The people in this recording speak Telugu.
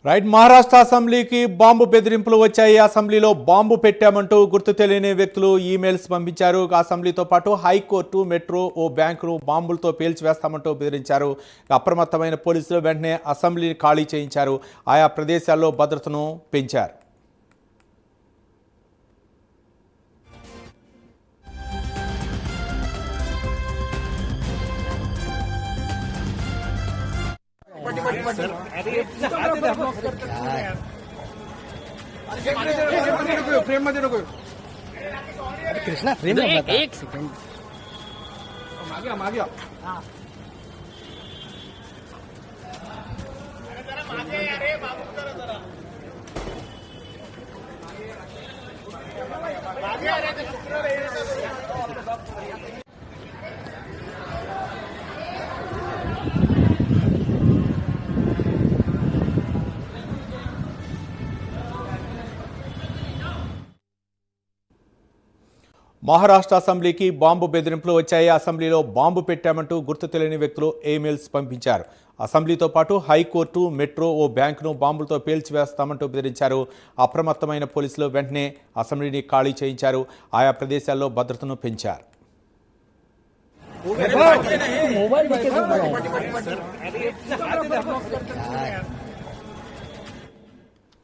రైట్ మహారాష్ట్ర అసెంబ్లీకి బాంబు బెదిరింపులు వచ్చాయి. అసెంబ్లీలో బాంబు పెట్టామంటూ గుర్తు తెలియని వ్యక్తులు ఈమెయిల్స్ పంపించారు. అసెంబ్లీతో పాటు హైకోర్టు, మెట్రో, ఓ బ్యాంకును బాంబులతో పేల్చివేస్తామంటూ బెదిరించారు. అప్రమత్తమైన పోలీసులు వెంటనే అసెంబ్లీని ఖాళీ చేయించారు. ఆయా ప్రదేశాల్లో భద్రతను పెంచారు. कृष्णा फ्रेम में बता एक सेकंड मागिया మహారాష్ట్ర అసెంబ్లీకి బాంబు బెదిరింపులు వచ్చాయి. అసెంబ్లీలో బాంబు పెట్టామంటూ గుర్తు తెలియని వ్యక్తులు ఈమెయిల్స్ పంపించారు. అసెంబ్లీతో పాటు హైకోర్టు, మెట్రో, ఓ బ్యాంకును బాంబులతో పేల్చివేస్తామంటూ బెదిరించారు. అప్రమత్తమైన పోలీసులు వెంటనే అసెంబ్లీని ఖాళీ చేయించారు. ఆయా ప్రదేశాల్లో భద్రతను పెంచారు. मोबाइल